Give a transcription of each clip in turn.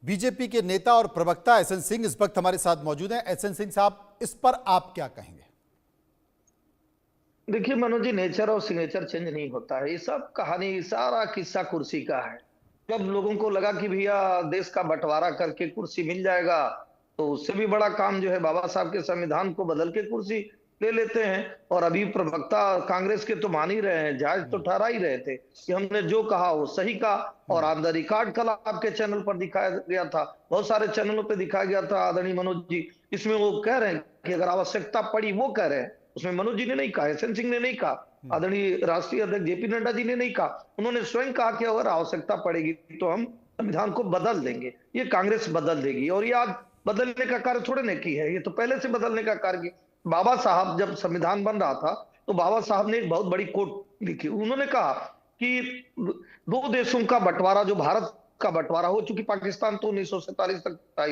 BJP के नेता और प्रवक्ता एसएन सिंह इस वक्त हमारे साथ मौजूद हैं। एसएन सिंह साहब, इस पर आप क्या कहेंगे? देखिए मनोज जी, नेचर और सिग्नेचर चेंज नहीं होता है। ये सब कहानी, सारा किस्सा कुर्सी का है। जब लोगों को लगा कि भैया देश का बंटवारा करके कुर्सी मिल जाएगा, तो उससे भी बड़ा काम जो है बाबा साहब के संविधान को बदल के कुर्सी ले लेते हैं। और अभी प्रवक्ता कांग्रेस के तो मान ही रहे हैं, जायज तो ठहरा ही रहे थे कि हमने जो कहा वो सही कहा। और ऑन द रिकॉर्ड कल आपके चैनल पर दिखाया गया था, बहुत सारे चैनलों पर दिखाया गया था आदरणीय मनोज जी। इसमें वो कह रहे हैं कि अगर आवश्यकता पड़ी, वो कह रहे हैं, उसमें मनोज जी ने नहीं कहा, एसएन सिंह ने नहीं कहा, आदरणीय राष्ट्रीय अध्यक्ष जेपी नड्डा जी ने नहीं कहा। उन्होंने स्वयं कहा कि अगर आवश्यकता पड़ेगी तो हम संविधान को बदल देंगे, ये कांग्रेस बदल देगी। और ये आज बदलने का कार्य थोड़े ने की है, ये तो पहले से बदलने का कार्य किया। बाबा साहब जब संविधान बन रहा था तो बाबा साहब ने एक बहुत बड़ी कोट लिखी। उन्होंने कहा कि दो देशों का बंटवारा, जो भारत का बंटवारा हो, चूंकि पाकिस्तान तो 1947 तक था,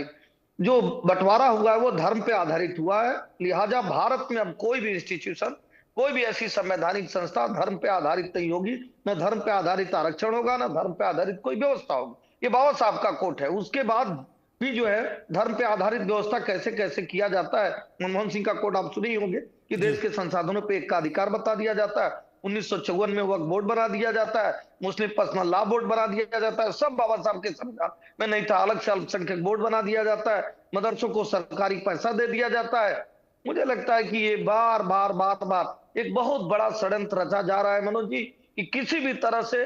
जो बंटवारा हुआ है वो धर्म पे आधारित हुआ है। लिहाजा भारत में अब कोई भी इंस्टीट्यूशन, कोई भी ऐसी संवैधानिक संस्था धर्म पे आधारित नहीं होगी। न धर्म पे आधारित आरक्षण होगा, न धर्म पे आधारित कोई व्यवस्था होगी। ये बाबा साहब का कोट है। उसके बाद भी जो है धर्म पे आधारित व्यवस्था कैसे कैसे किया जाता है, मनमोहन सिंह का कोट आप सुने ही होंगे कि जी। देश के संसाधनों पे एक का अधिकार बता दिया जाता है। 1954 में वक्फ बोर्ड बना दिया जाता है, मुस्लिम पर्सनल लॉ बोर्ड बना दिया जाता है, सब बाबा साहब के संविधान में नहीं था। अलग से अल्पसंख्यक बोर्ड बना दिया जाता है, मदरसों को सरकारी पैसा दे दिया जाता है। मुझे लगता है कि ये बार बार बार बार एक बहुत बड़ा षड्यंत्र रचा जा रहा है मनोज जी, कि किसी भी तरह से,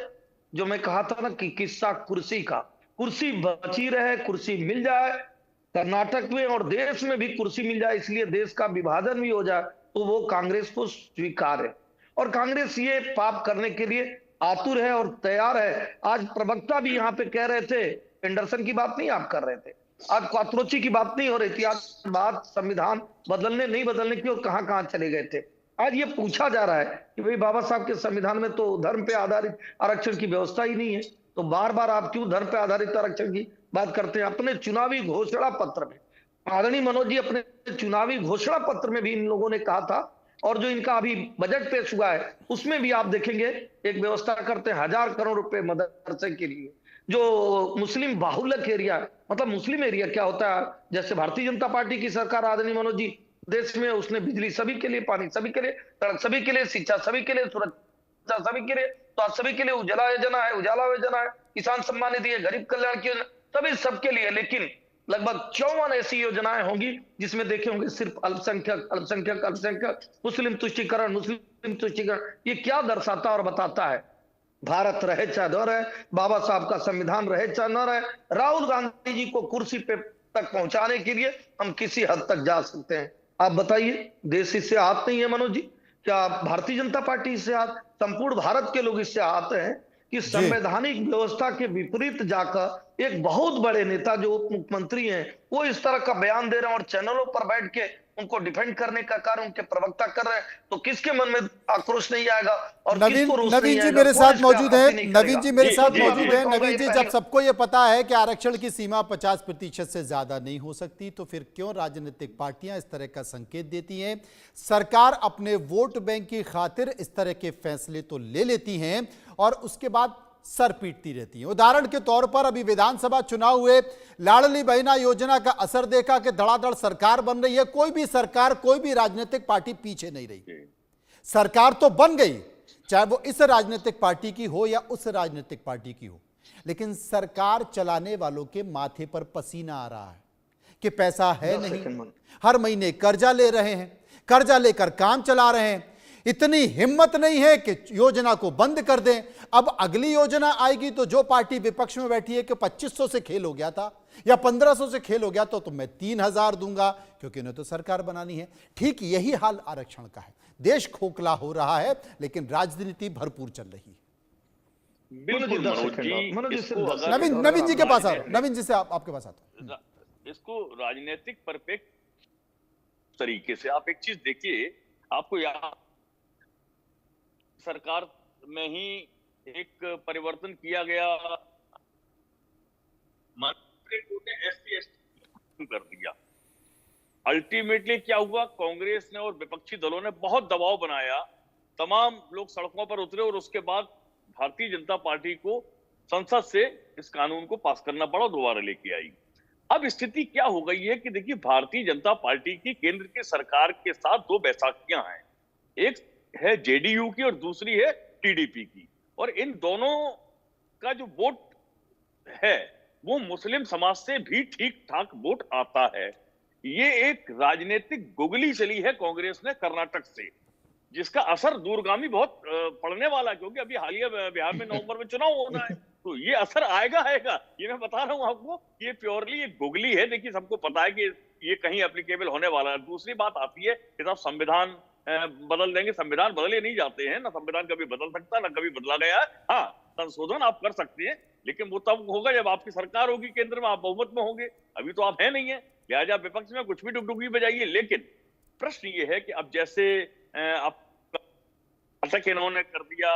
जो मैं कहा था ना कि किस्सा कुर्सी का, कुर्सी बची रहे, कुर्सी मिल जाए कर्नाटक में और देश में भी कुर्सी मिल जाए, इसलिए देश का विभाजन भी हो जाए, तो वो कांग्रेस को स्वीकार है। और कांग्रेस ये पाप करने के लिए आतुर है और तैयार है। आज प्रवक्ता भी यहाँ पे कह रहे थे, एंडरसन की बात नहीं आप कर रहे थे, आज क्वात्रोची की बात नहीं हो रही थी, आज बात संविधान बदलने नहीं बदलने की, और कहां कहां चले गए थे। आज ये पूछा जा रहा है कि भाई बाबा साहब के संविधान में तो धर्म पे आधारित आरक्षण की व्यवस्था ही नहीं है, तो बार बार आप क्यों धर्म पे आधारित आरक्षण की बात करते हैं? अपने चुनावी घोषणा पत्र में आदरणीय मनोज जी, अपने चुनावी घोषणा पत्र में भी इन लोगों ने कहा था, और जो इनका अभी बजट पेश हुआ है उसमें भी आप देखेंगे एक व्यवस्था करते हैं 1,000 करोड़ रुपए मदरसे के लिए, जो मुस्लिम बाहुल्य एरिया, मतलब मुस्लिम एरिया क्या होता है, जैसे भारतीय जनता पार्टी की सरकार आदरणीय मनोज जी देश में, उसने बिजली सभी के लिए, पानी सभी के लिए, सड़क सभी के लिए, शिक्षा सभी के लिए, सुरक्षा सभी के लिए, तो आज सभी के लिए उजाला योजना है, उजाला योजना है, किसान सम्मान निधि है, गरीब कल्याण की योजना, सभी सबके लिए। लेकिन लगभग 54 ऐसी योजनाएं होंगी जिसमें देखे होंगे सिर्फ अल्पसंख्यक अल्पसंख्यक अल्पसंख्यक, मुस्लिम तुष्टीकरण मुस्लिम तुष्टीकरण। ये क्या दर्शाता और बताता है? भारत रहे चाहे न रहे, बाबा साहब का संविधान रहे चाहे न रहे, राहुल गांधी जी को कुर्सी पे तक पहुंचाने के लिए हम किसी हद तक जा सकते हैं। आप बताइए, देश इससे आहत नहीं है मनोज जी? क्या भारतीय जनता पार्टी इससे आहत, संपूर्ण भारत के लोग इससे आहत हैं कि जी। संवैधानिक व्यवस्था के विपरीत जाकर एक बहुत बड़े नेता जो उप मुख्यमंत्री हैं, वो इस तरह का बयान दे रहे हैं और चैनलों पर बैठ के उनको डिफेंड करने का कार्य उनके प्रवक्ता कर रहे हैं, तो किसके मन में आक्रोश नहीं आएगा और नवीन किसको रोष नहीं नवीन जी आएगा? मेरे कौन साथ इस पे मौजूद आपत्ति हैं। नहीं नवीन करेगा? जी मेरे साथ जी, मौजूद मैं हैं। कहूंगा नवीन ये जी, जब पहली, सबको ये पता है कि आरक्षण की सीमा 50% से ज्यादा नहीं हो सकती, तो फिर क्यों राजनीतिक पार्टियां इस तरह का संकेत देती हैं? सरकार अपने वोट बैंक की खातिर इस तरह के फैसले तो ले लेती हैं और उसके बाद सर पीटती रहती हैं। उदाहरण के तौर पर अभी विधानसभा चुनाव हुए, लाडली बहना योजना का असर देखा कि धड़ाधड़ सरकार बन रही है। कोई भी सरकार, कोई भी राजनीतिक पार्टी पीछे नहीं रही, सरकार तो बन गई, चाहे वो इस राजनीतिक पार्टी की हो या उस राजनीतिक पार्टी की हो। लेकिन सरकार चलाने वालों के माथे पर पसीना आ रहा है कि पैसा है नहीं, हर महीने कर्जा ले रहे हैं, कर्जा लेकर काम चला रहे हैं। इतनी हिम्मत नहीं है कि योजना को बंद कर दें। अब अगली योजना आएगी तो जो पार्टी विपक्ष में बैठी है कि 2500 से खेल हो गया था या 1500 से खेल हो गया तो मैं 3000 दूंगा, क्योंकि उन्हें तो सरकार बनानी है। ठीक यही हाल आरक्षण का है। देश खोखला हो रहा है लेकिन राजनीति भरपूर चल रही है। बिल्कुल मनोज जी, नवीन नवीन जी के पास आ रहा हूं, नवीन जी से आपके पास आता हूं। इसको राजनीतिक परपेक्ट तरीके से आप एक चीज देखिए, आपको याद सरकार में ही एक परिवर्तन किया गया, मंत्री ने SC/ST कर दिया। अल्टीमेटली क्या हुआ, कांग्रेस ने और विपक्षी दलों ने बहुत दबाव बनाया, तमाम लोग सड़कों पर उतरे और उसके बाद भारतीय जनता पार्टी को संसद से इस कानून को पास करना पड़ा, दोबारा लेके आई। अब स्थिति क्या हो गई है कि देखिए, भारतीय जनता पार्टी की केंद्र की सरकार के साथ दो बैसाखियां हैं, एक है जेडीयू की और दूसरी है टीडीपी की, और इन दोनों का जो वोट है वो मुस्लिम समाज से भी ठीक ठाक वोट आता है। ये एक राजनीतिक गुगली चली है कांग्रेस ने कर्नाटक से, जिसका असर दूरगामी बहुत पड़ने वाला है, क्योंकि अभी हालिया बिहार में नवंबर में चुनाव होना है, तो ये असर आएगा, ये मैं बता रहा हूं आपको। ये प्योरली एक गुगली है। देखिए, सबको पता है कि ये कहीं एप्लीकेबल होने वाला है। दूसरी बात आती है कि साहब संविधान बदल देंगे, संविधान बदले नहीं जाते हैं ना, संविधान कभी बदल सकता है ना कभी बदला गया है। हाँ, संशोधन आप कर सकते हैं, लेकिन वो तब होगा जब आपकी सरकार होगी केंद्र में, आप बहुमत में होंगे। अभी तो आप है नहीं है, लिहाजा विपक्ष में कुछ भी डुगडुगी बजाइए। लेकिन प्रश्न ये है कि अब जैसे आप तक इन्होंने कर दिया,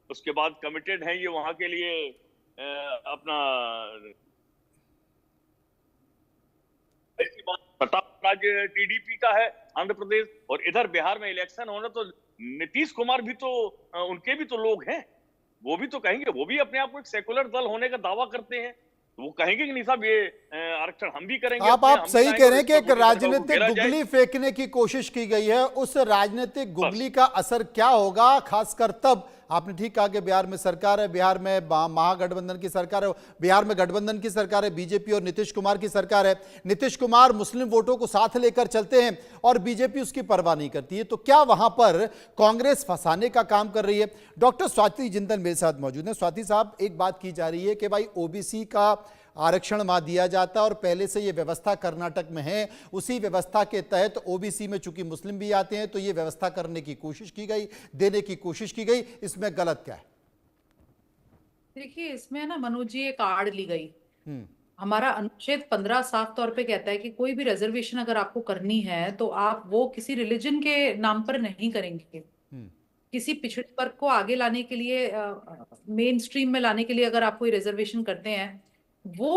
उसके बाद कमिटेड है ये वहां के लिए अपना ऐसी बात प्रताप राज्य टीडीपी का है आंध्र प्रदेश, और इधर बिहार में इलेक्शन होना, तो नीतीश कुमार भी तो उनके भी तो लोग हैं, वो भी तो कहेंगे, वो भी अपने आप को एक सेकुलर दल होने का दावा करते हैं, वो कहेंगे कि नहीं साहब ये आरक्षण हम भी करेंगे। आप सही कह रहे हैं कि एक राजनीतिक गुगली फेंकने की कोशिश की गई है। उस राजनीतिक गुगली का असर क्या होगा, खासकर तब आपने ठीक कहा कि बिहार में सरकार है, बिहार में महागठबंधन की सरकार है, बिहार में गठबंधन की सरकार है, बीजेपी और नीतीश कुमार की सरकार है। नीतीश कुमार मुस्लिम वोटों को साथ लेकर चलते हैं और बीजेपी उसकी परवाह नहीं करती है, तो क्या वहां पर कांग्रेस फंसाने का काम कर रही है? डॉक्टर स्वाति जिंदल मेरे साथ मौजूद हैं। स्वाति साहब, एक बात की जा रही है कि भाई ओबीसी का आरक्षण वहां दिया जाता है और पहले से यह व्यवस्था कर्नाटक में है, उसी व्यवस्था के तहत ओबीसी में चूंकि मुस्लिम भी आते हैं तो यह व्यवस्था करने की कोशिश की गई, देने की कोशिश की गई, इसमें गलत क्या है? देखिए, इसमें ना मनोज जी एक आड़ ली गई। हमारा अनुच्छेद 15 साफ तौर पे कहता है कि कोई भी रिजर्वेशन अगर आपको करनी है तो आप वो किसी रिलीजन के नाम पर नहीं करेंगे। किसी पिछड़े वर्ग को आगे लाने के लिए, मेन स्ट्रीम में लाने के लिए अगर आप कोई रिजर्वेशन करते हैं, वो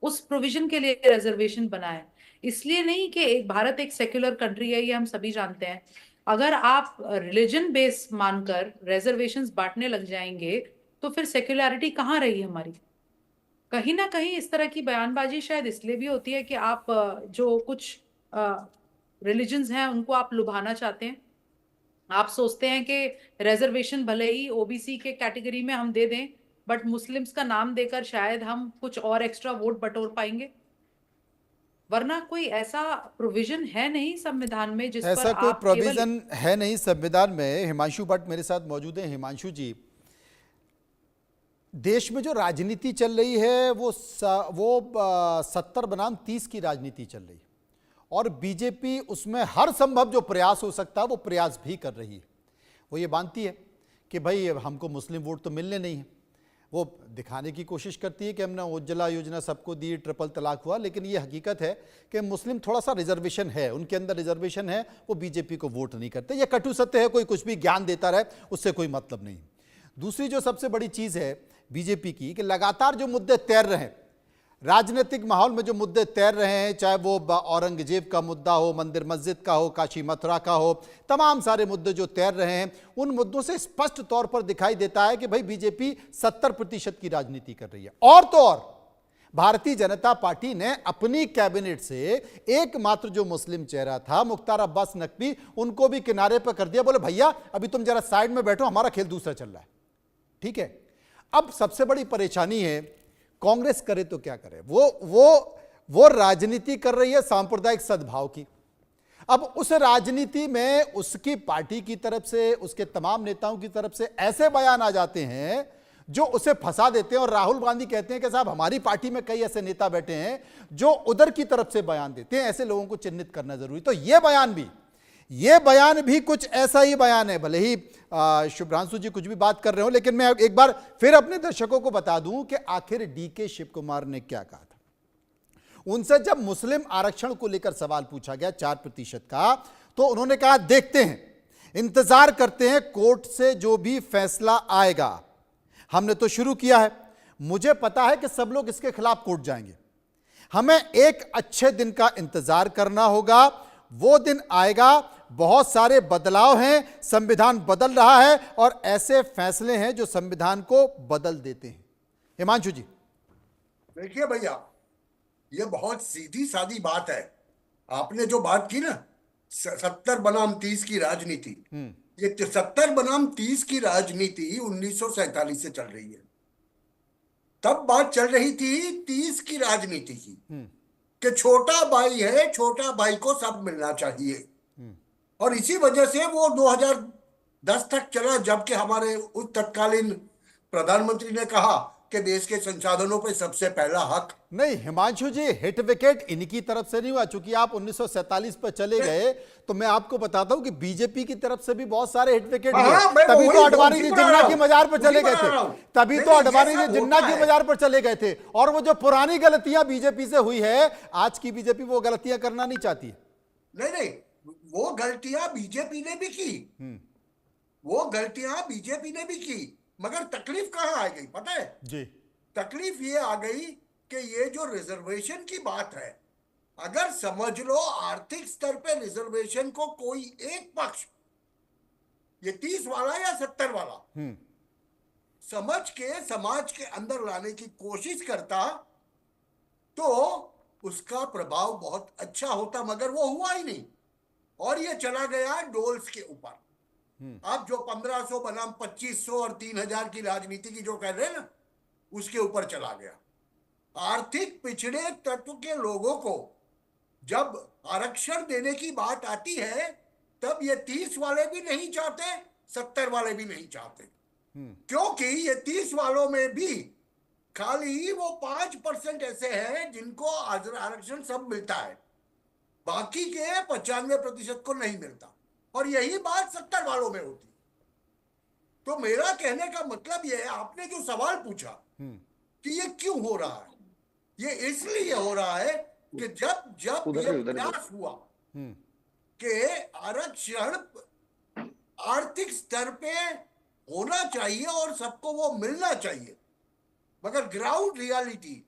उस प्रोविजन के लिए रिजर्वेशन बना है। इसलिए नहीं कि भारत एक सेक्युलर कंट्री है, ये हम सभी जानते हैं। अगर आप रिलीजन बेस मानकर रिजर्वेशंस बांटने लग जाएंगे तो फिर सेक्युलरिटी कहाँ रही हमारी? कहीं ना कहीं इस तरह की बयानबाजी शायद इसलिए भी होती है कि आप जो कुछ रिलीजन्स हैं उनको आप लुभाना चाहते हैं। आप सोचते हैं कि रिजर्वेशन भले ही ओबीसी के कैटेगरी में हम दे दें, बट मुस्लिम्स का नाम देकर शायद हम कुछ और एक्स्ट्रा वोट बटोर पाएंगे, वरना कोई ऐसा प्रोविजन है नहीं संविधान में जिस ऐसा पर कोई आप प्रोविजन है नहीं संविधान में। हिमांशु भट्ट मेरे साथ मौजूद हैं। हिमांशु जी, देश में जो राजनीति चल रही है वो 70 बनाम 30 की राजनीति चल रही है और बीजेपी उसमें हर संभव जो प्रयास हो सकता है वो प्रयास भी कर रही है। वो ये मानती है कि भाई हमको मुस्लिम वोट तो मिलने नहीं है, वो दिखाने की कोशिश करती है कि हमने उज्ज्वला योजना सबको दी, ट्रिपल तलाक हुआ, लेकिन ये हकीकत है कि मुस्लिम थोड़ा सा रिजर्वेशन है, उनके अंदर रिजर्वेशन है, वो बीजेपी को वोट नहीं करते। ये कटु सत्य है, कोई कुछ भी ज्ञान देता रहे उससे कोई मतलब नहीं। दूसरी जो सबसे बड़ी चीज़ है बीजेपी की कि लगातार जो मुद्दे तैर रहे हैं, राजनीतिक माहौल में जो मुद्दे तैर रहे हैं, चाहे वो औरंगजेब का मुद्दा हो, मंदिर मस्जिद का हो, काशी मथुरा का हो, तमाम सारे मुद्दे जो तैर रहे हैं, उन मुद्दों से स्पष्ट तौर पर दिखाई देता है कि भाई बीजेपी 70% की राजनीति कर रही है। और तो और भारतीय जनता पार्टी ने अपनी कैबिनेट से एकमात्र जो मुस्लिम चेहरा था मुख्तार अब्बास नकवी, उनको भी किनारे पर कर दिया, बोले भैया अभी तुम जरा साइड में बैठो, हमारा खेल दूसरा चल रहा है। ठीक है, अब सबसे बड़ी परेशानी है कांग्रेस करे तो क्या करे। वो राजनीति कर रही है सांप्रदायिक सद्भाव की। अब उस राजनीति में उसकी पार्टी की तरफ से, उसके तमाम नेताओं की तरफ से ऐसे बयान आ जाते हैं जो उसे फंसा देते हैं। और राहुल गांधी कहते हैं कि साहब हमारी पार्टी में कई ऐसे नेता बैठे हैं जो उधर की तरफ से बयान देते हैं, ऐसे लोगों को चिन्हित करना जरूरी। तो ये बयान भी कुछ ऐसा ही बयान है। भले ही शुभ्रांशु जी कुछ भी बात कर रहे हो, लेकिन मैं एक बार फिर अपने दर्शकों को बता दूं कि आखिर डीके शिव कुमार ने क्या कहा था। उनसे जब मुस्लिम आरक्षण को लेकर सवाल पूछा गया 4% का, तो उन्होंने कहा देखते हैं, इंतजार करते हैं कोर्ट से जो भी फैसला आएगा। हमने तो शुरू किया है, मुझे पता है कि सब लोग इसके खिलाफ कोर्ट जाएंगे, हमें एक अच्छे दिन का इंतजार करना होगा, वो दिन आएगा। बहुत सारे बदलाव हैं, संविधान बदल रहा है और ऐसे फैसले हैं जो संविधान को बदल देते हैं। हिमांशु जी। देखिए भैया, ये बहुत सीधी सादी बात है। आपने जो बात की ना 70 बनाम 30 की राजनीति, ये 70 बनाम 30 की राजनीति 1947 से चल रही है। तब बात चल रही थी 30 की राजनीति की, कि छोटा भाई है, छोटा भाई को सब मिलना चाहिए। और इसी वजह से वो 2010 तक चला, जबकि हमारे उस तत्कालीन प्रधानमंत्री ने कहा कि देश के संसाधनों पे सबसे पहला हक। नहीं हिमांशु जी, हिट विकेट इनकी तरफ से नहीं हुआ। चूंकि आप 1947 पर चले गए, तो मैं आपको बताता हूं कि बीजेपी की तरफ से भी बहुत सारे हिट विकेट हुए। तभी तो अडवाणी जी जिन्ना की मजार पर चले गए थे, तभी तो अडवाणी जी जिन्ना की मजार पर चले गए थे। और वो जो पुरानी गलतियां बीजेपी से हुई है, आज की बीजेपी वो गलतियां करना नहीं चाहती। नहीं, वो गलतियां बीजेपी ने भी की, वो गलतियां बीजेपी ने भी की, मगर तकलीफ कहां आ गई पता है जी? तकलीफ ये आ गई कि ये जो रिजर्वेशन की बात है, अगर समझ लो आर्थिक स्तर पे रिजर्वेशन को कोई एक पक्ष, ये 30 वाला या 70 वाला, समझ के समाज के अंदर लाने की कोशिश करता, तो उसका प्रभाव बहुत अच्छा होता, मगर वो हुआ ही नहीं। और ये चला गया डोल्स के ऊपर। आप जो 1500 बनाम 2500 और 3000 की राजनीति की जो कह रहे हैं ना, उसके ऊपर चला गया। आर्थिक पिछड़े तत्व के लोगों को जब आरक्षण देने की बात आती है, तब ये 30 वाले भी नहीं चाहते, 70 वाले भी नहीं चाहते, क्योंकि ये 30 वालों में भी खाली वो 5% ऐसे हैं जिनको आरक्षण सब मिलता है, बाकी के 95% को नहीं मिलता। और यही बात 70 वालों में होती। तो मेरा कहने का मतलब यह है, आपने जो सवाल पूछा कि ये क्यों हो रहा है, ये इसलिए हो रहा है कि जब ये प्रयास हुआ कि आरक्षण आर्थिक स्तर पे होना चाहिए और सबको वो मिलना चाहिए, मगर ग्राउंड रियलिटी,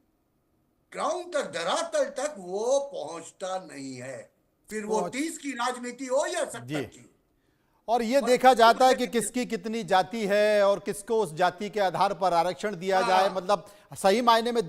ग्राउंड तक, धरातल तक वो पहुंचता नहीं है। फिर वो 30 की राजनीति हो या 70 की। और ये देखा जाता है कि किसकी कितनी जाति है और किसको उस जाति के आधार पर आरक्षण दिया जाए। मतलब सही मायने में